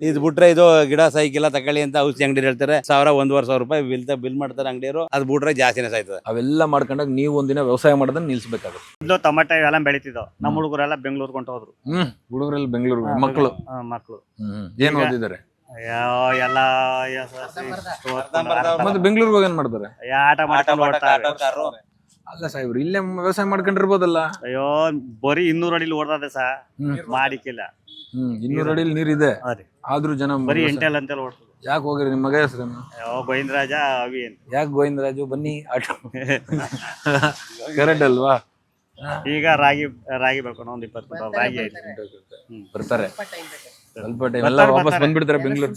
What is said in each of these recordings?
ಇದು ಬಿಟ್ರೆ ಇದು ಗಿಡ ಸೈಕಿಲ್ಲ ತಕೊಳ್ಳಿ ಅಂತ ಔಷಧಿ ಅಂಗಡಿ ಹೇಳ್ತಾರೆ 1,000-1,500 ರೂಪಾಯಿ ಬಿಲ್ ಮಾಡ್ತಾರೆ ಅಂಗಡಿಯವರು. ಅದು ಬಿಟ್ರೆ ಜಾಸ್ತಿನೇ ಸಾಯ್ತದೆ. ಅವೆಲ್ಲ ಮಾಡ್ಕೊಂಡಾಗ ನೀವು ಒಂದಿನ ವ್ಯವಸಾಯ ಮಾಡೋದನ್ನ ನಿಲ್ಸ್ಬೇಕಾಗುತ್ತೆ. ಇಲ್ಲೋ ಟೊಮೆಟೊ ಎಲ್ಲ ಬೆಳಿತಿದ್ದೋ ನಮ್ಮ ಹುಡುಗರೆಲ್ಲ ಬೆಂಗಳೂರು ಕೊಂಡು ಹೋದ್ರು. ಹುಡುಗರಲ್ಲಿ ಬೆಂಗಳೂರು ಮಕ್ಕಳು ಏನ್ ಓದಿದ್ದಾರೆ? ಎಲ್ಲ ಮತ್ತೆ ಬೆಂಗಳೂರಿಗೆ ಹೋಗಿ ಏನ್ ಮಾಡ್ತಾರೆ? ಆಟ ಮಾಡ್ಕೊಂಡು ಅಲ್ಲ ಸಾಹೇಬ್ರು ಇಲ್ಲೇ ವ್ಯವಸಾಯ ಮಾಡ್ಕೊಂಡಿರ್ಬೋದಲ್ಲ. ಅಯ್ಯೋ ಬರೀ 200 ಅಡಿಲಿ ಓಡ್ತದೆ ಸಾ ಮಾಡಿಕ್ಕಿಲ್ಲ. 200 ಅಡಿಲಿ ನೀರಿದೆ ಆದ್ರೂ ಜನ ಬರೀ ಎಂಟೆಲ್ ಅಂತೇಳಿ ಓಡ್ತದೆ. ಯಾಕೆ ಹೋಗಿರಿ? ನಿಮ್ಮ ಮಗ ಹೆಸರೇನು? ಗೋವಿಂದರಾಜ ಅವಿ ಅಂತ. ಯಾಕೆ ಗೋವಿಂದರಾಜು? ಬನ್ನಿ ಆಟ ಕರೆಕ್ಟ್ ಅಲ್ವಾ? ಈಗ ರಾಗಿ ಬೇಕು, ಒಂದು 20 ಕ್ವಿಂಟಲ್ ರಾಗಿ ಐತೆ. ಬರ್ತಾರೆ ಸ್ವಲ್ಪ ಟೈಮ್ ಎಲ್ಲ ವಾಪಸ್ ಬಂದ್ಬಿಡ್ತಾರೆ ಬೆಂಗಳೂರು.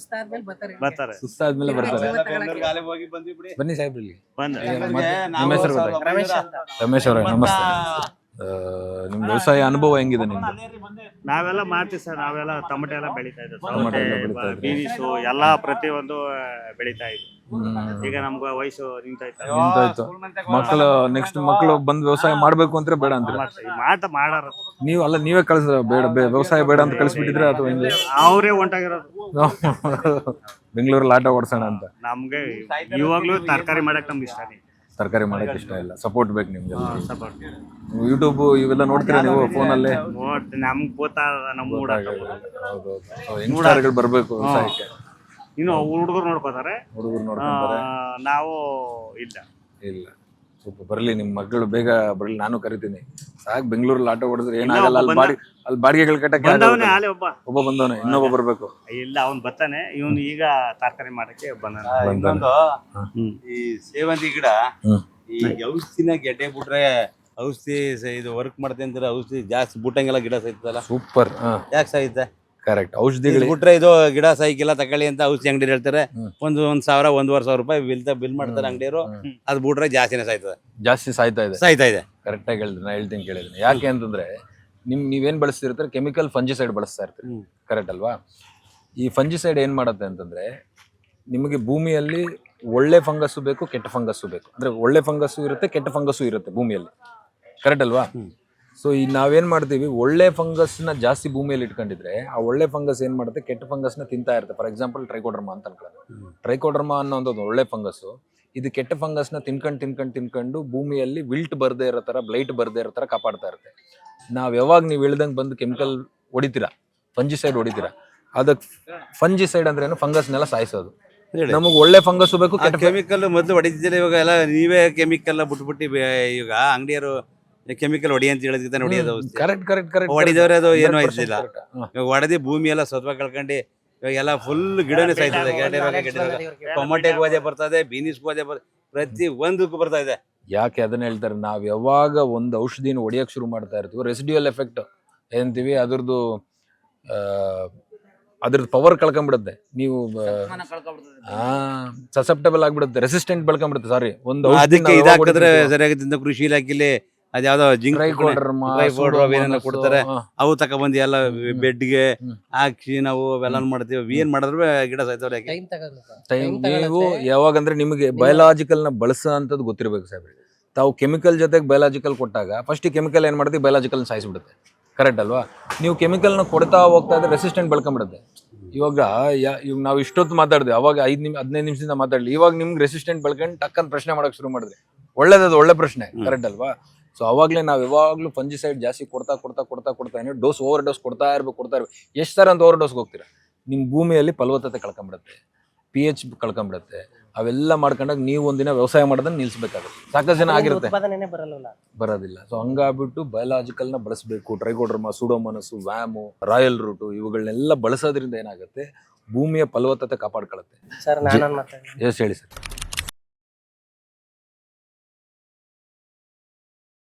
ಬರ್ತಾರೆ ಸುಸ್ತಾದ್ಮೇಲೆ ಬರ್ತಾರೆ. ಬನ್ನಿ ಸಾಹೇಬ್ರು ಇಲ್ಲಿ. ನಿಮ್ಮ ಹೆಸರು ರಮೇಶ್ ಅವರೇ, ನಮಸ್ತೆ. ನಿಮ್ ವ್ಯವಸಾಯ ಅನುಭವ ಹೆಂಗಿದೆ ನಿಮ್ದು? ನಾವೆಲ್ಲ ಮಾಡ್ತೀವಿ ಸರ್. ನಾವೆಲ್ಲ ಟೊಮೆಟೊ ಎಲ್ಲ ಬೆಳಿತಾ ಇದ್ದೀವಿ, ಬೀನ್ಸು ಎಲ್ಲ ಪ್ರತಿಯೊಂದು ಬೆಳಿತಾ ಇದ್ವಿ. ಈಗ ನಮ್ಗೆ ವಯಸ್ಸು ನಿಂತಾಯ್ತು. ಮಕ್ಕಳು ನೆಕ್ಸ್ಟ್ ಮಕ್ಕಳು ಬಂದ್ ವ್ಯವಸಾಯ ಮಾಡ್ಬೇಕು ಅಂದ್ರೆ ಬೇಡ ಅಂತ ಮಾಡಾರ ನೀವು ಅಲ್ಲ, ನೀವೇ ಕಳ್ಸ ಬೇಡ ವ್ಯವಸಾಯ ಬೇಡ ಅಂತ ಕಳಿಸ್ಬಿಟ್ಟಿದ್ರೆ ಅಥವಾ ಹಿಂಗೆ ಅವರೇ ಹೊಂಟಾಗಿರೋದು ಬೆಂಗಳೂರಲ್ಲಿ ಆಟ ಓಡಿಸೋಣ ಅಂತ. ನಮ್ಗೆ ಇವಾಗ್ಲೂ ತರಕಾರಿ ಮಾಡಕ್ ನಮ್ಗೆ ಇಷ್ಟ. ತರಕಾರಿ ಮಾಡಕ್ ಇಷ್ಟ ಇಲ್ಲ, ಸಪೋರ್ಟ್ ಬೇಕು ನಿಮ್ಗೆ. ಯೂಟ್ಯೂಬ್ ಇವೆಲ್ಲ ನೋಡ್ತೀರಾ ನೀವು ಫೋನಲ್ಲಿ? ನಮ್ಗೆ ಗೊತ್ತಾಗ ನಮ್ಮ ಇನ್ಸ್ಟಾಗಳು ಬರ್ಬೇಕು ವ್ಯವಸಾಯಕ್ಕೆ. ಇನ್ನು ಹುಡುಗರು ನೋಡ್ಕೋತಾರೆ, ನಾವು ಇಲ್ಲ ಸ್ವಲ್ಪ ಬರ್ಲಿ ನಿಮ್ ಮಕ್ಕಳು, ಬೇಗ ಬರ್ಲಿ. ನಾನು ಕರಿತೀನಿ. ಸಾಕು ಬೆಂಗಳೂರಲ್ಲಿ ಆಟೋ ಹೊಡೆದ್ರೆ ಏನಾಗಲ್ಲ. ಅಲ್ಲಿ ಬಾಡಿಗೆಗಳು ಕಟ್ಟಕ್ಕೆ ಒಬ್ಬ ಬಂದವನೆ, ಇನ್ನೊಬ್ಬ ಬರ್ಬೇಕು. ಇಲ್ಲ ಅವ್ನ್ ಬರ್ತಾನೆ. ಇವನು ಈಗ ತರಕಾರಿ ಮಾಡಕ್ಕೆ ಇನ್ನೊಂದು ಈ ಸೇವಂತಿ ಗಿಡ ಈ ಔಷಧಿನ ಗೆಡ್ಡೆ ಬಿಟ್ರೆ ಔಷಧಿ ಇದು ವರ್ಕ್ ಮಾಡ್ತೆ ಅಂತಾರೆ. ಔಷಧಿ ಜಾಸ್ತಿ ಬುಟ್ಟಂಗೆಲ್ಲ ಗಿಡ ಸಾಯ್ತದಲ್ಲ. ಸೂಪರ್. ಯಾಕೆ ಸಾಯುತ್ತೆ? ಕರೆಕ್ಟ್. ಔಷಧಿಗಳು ಬಿಟ್ರೆ ಇದು ಗಿಡ ಸೈಕಿಲ್ಲ ತಕೊಳ್ಳಿ ಅಂತ ಔಷಧಿ ಅಂಗಡಿ ಹೇಳ್ತಾರೆ. 1,000-1,500 ರೂಪಾಯಿ ಬಿಲ್ ಮಾಡ್ತಾರೆ ಅಂಗಡಿಯವರು. ಅದು ಬಿಟ್ರೆ ಜಾಸ್ತಿನೇ ಜಾಸ್ತಿ ಸಾಯ್ತಾ ಇದೆ. ಕರೆಕ್ಟ್ ಆಗಿ ಹೇಳಿದ್ರಿ. ನಾ ಹೇಳ್ತೀನಿ ಕೇಳಿದ್ದೀನಿ. ಯಾಕೆ ಅಂತಂದ್ರೆ ನೀವೇನ್ ಬಳಸ್ತಿರ್ತಾರೆ? ಕೆಮಿಕಲ್ ಫಂಜಿಸೈಡ್ ಬಳಸ್ತಾ ಇರ್ತೀರಿ. ಕರೆಕ್ಟ್ ಅಲ್ವಾ? ಈ ಫಂಜಿಸೈಡ್ ಏನ್ ಮಾಡತ್ತೆ ಅಂತಂದ್ರೆ ನಿಮಗೆ ಭೂಮಿಯಲ್ಲಿ ಒಳ್ಳೆ ಫಂಗಸ್ಸು ಬೇಕು, ಕೆಟ್ಟ ಫಂಗಸ್ಸು ಬೇಕು. ಅಂದ್ರೆ ಒಳ್ಳೆ ಫಂಗಸ್ಸು ಇರುತ್ತೆ, ಕೆಟ್ಟ ಫಂಗಸ್ಸು ಇರುತ್ತೆ ಭೂಮಿಯಲ್ಲಿ. ಕರೆಕ್ಟ್ ಅಲ್ವಾ? ಸೊ ಈಗ ನಾವೇನ್ ಮಾಡ್ತೀವಿ, ಒಳ್ಳೆ ಫಂಗಸ್ನ ಜಾಸ್ತಿ ಭೂಮಿಯಲ್ಲಿ ಇಟ್ಕೊಂಡಿದ್ರೆ ಆ ಒಳ್ಳೆ ಫಂಗಸ್ ಏನ್ ಮಾಡುತ್ತೆ, ಕೆಟ್ಟ ಫಂಗಸ್ನ ತಿಂತಾ ಇರುತ್ತೆ. ಫಾರ್ ಎಕ್ಸಾಂಪಲ್ ಟ್ರೈಕೋಡರ್ಮಾ ಅಂತ ಅನ್ಕೊಳ್ಳೋದು. ಟ್ರೈಕೋಡರ್ಮಾ ಅನ್ನೋ ಒಂದು ಒಳ್ಳೆ ಫಂಗಸ್ಸು ಇದು ಕೆಟ್ಟ ಫಂಗಸ್ನ ತಿನ್ಕೊಂಡು ಭೂಮಿಯಲ್ಲಿ ವಿಲ್ಟ್ ಬರ್ದೇ ಇರೋ ತರ, ಬ್ಲೈಟ್ ಬರ್ದೇ ಇರೋ ತರ ಕಾಪಾಡ್ತಾ ಇರುತ್ತೆ. ನಾವ್ ಯಾವಾಗ ನೀವು ಹೇಳ್ದಂಗೆ ಬಂದು ಕೆಮಿಕಲ್ ಹೊಡಿತೀರಾ, ಫಂಜಿಸೈಡ್ ಹೊಡಿತೀರಾ, ಅದಕ್ಕೆ ಫಂಜಿಸೈಡ್ ಅಂದ್ರೆ ಏನು? ಫಂಗಸ್ನೆಲ್ಲ ಸಾಯಿಸೋದು. ನಮಗೆ ಒಳ್ಳೆ ಫಂಗಸ್ ಬೇಕು, ಕೆಟ್ಟ ಕೆಮಿಕಲ್ ಮೊದಲು ಹೊಡಿತಿದ್ದೀರಾ. ಇವಾಗ ಎಲ್ಲ ನೀವೇ ಕೆಮಿಕಲ್ ಬಿಟ್ಬಿಟ್ಟು ಈಗ ಅಂಗಡಿಯರು ಕೆಮಿಕಲ್ ಹೊಡಿ ಅಂತ ಹೇಳಿದ ಹೊಡಿಯೋದು. ಕರೆಕ್ಟ್ ಹೊಡಿದವ್ರೆ ಅದು ಏನೂ ಆಯ್ತಿಲ್ಲ. ಇವಾಗ ಹೊಡೆದಿ ಭೂಮಿ ಎಲ್ಲ ಸತ್ವ ಕಳ್ಕೊಂಡು ಇವಾಗ ಎಲ್ಲ ಫುಲ್ ಗಿಡನೇ ಸಾಯ್ತದೆ. ಟೊಮೆಟೊಗೆ ಹೋದೆ ಬರ್ತದೆ, ಬೀನಿಸ್ಗೆ ಹೋದೆ ಬರ್ತದೆ, ಪ್ರತಿ ಒಂದಕ್ಕೂ ಬರ್ತಾ ಇದೆ. ಯಾಕೆ ಅದನ್ನ ಹೇಳ್ತಾರೆ? ನಾವ್ ಯಾವಾಗ ಒಂದು ಔಷಧಿನ ಹೊಡಿಯಕ್ ಶುರು ಮಾಡ್ತಾ ಇರ್ತೀವಿ, ರೆಸಿಡ್ಯೂಯಲ್ ಎಫೆಕ್ಟ್ ಏನಂತೀವಿ, ಅದ್ರದ್ದು ಪವರ್ ಕಳ್ಕೊಂಡ್ಬಿಡುತ್ತೆ. ನೀವು ಸಸೆಪ್ಟಬಲ್ ಆಗ್ಬಿಡುತ್ತೆ, ರೆಸಿಸ್ಟೆಂಟ್ ಬೆಳ್ಕೊಂಡ್ಬಿಡುತ್ತೆ. ಸಾರಿ, ಒಂದು ಅದಕ್ಕೆ ಇದಾಕಿದ್ರೆ ಸರಿಯಾಗಿ ಕೃಷಿ ಇಲಾಖೆಯಲ್ಲಿ ಅದ್ಯಾವ್ದೋ ಕೊಡ್ತಾರೆ. ಅವು ತಕೊಂಡ್ಬಂದು ಎಲ್ಲ ಬೆಡ್ಗೆ ಹಾಕಿ ನಾವು ಅವೆಲ್ಲ ಮಾಡ್ತೀವಿ. ಏನ್ ಮಾಡಿದ್ರು ಗಿಡ ಸಾಯ್ತವ್ರೆ. ನೀವು ಯಾವಾಗಂದ್ರೆ ನಿಮಗೆ ಬಯೋಲಾಜಿಕಲ್ ನ ಬಳಸೋ ಅಂತದ್ದು ಗೊತ್ತಿರ್ಬೇಕು ಸಾಹೇಬ್ರೆ. ತಾವು ಕೆಮಿಕಲ್ ಜೊತೆಗೆ ಬಯೋಲಾಜಿಕಲ್ ಕೊಟ್ಟಾಗ ಫಸ್ಟ್ ಕೆಮಿಕಲ್ ಏನ್ ಮಾಡ್ತೀವಿ, ಬಯೋಲಾಜಿಕಲ್ ಸಾಯಿಸ್ಬಿಡುತ್ತೆ. ಕರೆಕ್ಟ್ ಅಲ್ವಾ? ನೀವು ಕೆಮಿಕಲ್ನ ಕೊಡ್ತಾ ಹೋಗ್ತಾ ಇದ್ರೆ ರೆಸಿಸ್ಟೆಂಟ್ ಬೆಳ್ಕೊಂಡ್ಬಿಡುತ್ತೆ. ಇವಾಗ ನಾವು ಇಷ್ಟೊತ್ತು ಮಾತಾಡಿದ್ವಿ, ಅವಾಗ 15 ನಿಮಿಷದಿಂದ ಮಾತಾಡ್ಲಿ. ಇವಾಗ ನಿಮ್ಗೆ ರೆಸಿಸ್ಟೆಂಟ್ ಬೆಳ್ಕೊಂಡು ಟಕ್ಕನ್ ಪ್ರಶ್ನೆ ಮಾಡಕ್ ಶುರು ಮಾಡಿದ್ರಿ. ಒಳ್ಳೇದದು, ಒಳ್ಳೆ ಪ್ರಶ್ನೆ. ಕರೆಕ್ಟ್ ಅಲ್ವಾ? ಸೊ ಅವಾಗಲೇ ನಾವು ಯಾವಾಗ್ಲೂ ಫಂಜಿಸೈಡ್ ಜಾಸ್ತಿ ಕೊಡ್ತಾ ಡೋಸ್ ಓವರ್ ಡೋಸ್ ಕೊಡ್ತಾ ಇರ್ಬೇಕು. ಎಷ್ಟು ತರ ಅಂತ ಓವರ್ ಡೋಸ್ಗೆ ಹೋಗ್ತೀರಾ, ನಿಮ್ ಭೂಮಿಯಲ್ಲಿ ಫಲವತ್ತತೆ ಕಳ್ಕೊಂಡ್ಬಿಡುತ್ತೆ, pH ಕಳ್ಕೊಂಡ್ಬಿಡುತ್ತೆ. ಅವೆಲ್ಲ ಮಾಡ್ಕೊಂಡಾಗ ನೀವು ಒಂದಿನ ವ್ಯವಸಾಯ ಮಾಡೋದನ್ನ ನಿಲ್ಸ್ಬೇಕಾಗುತ್ತೆ. ಸಾಕಷ್ಟು ಜನ ಆಗಿರುತ್ತೆ, ಬರೋದಿಲ್ಲ. ಸೊ ಹಂಗಾಗ್ಬಿಟ್ಟು ಬಯೋಲಾಜಿಕಲ್ ನ ಬಳಸಬೇಕು. ಟ್ರೈಕೋಡರ್ಮಾ, ಸೂಡೋಮೋನಸ್, ವ್ಯಾಮು, ರಾಯಲ್ ರೂಟು ಇವುಗಳನ್ನೆಲ್ಲ ಬಳಸೋದ್ರಿಂದ ಏನಾಗುತ್ತೆ, ಭೂಮಿಯ ಫಲವತ್ತತೆ ಕಾಪಾಡ್ಕೊಳ್ಳುತ್ತೆ. ಸರ್, ಎಸ್ ಹೇಳಿ ಸರ್.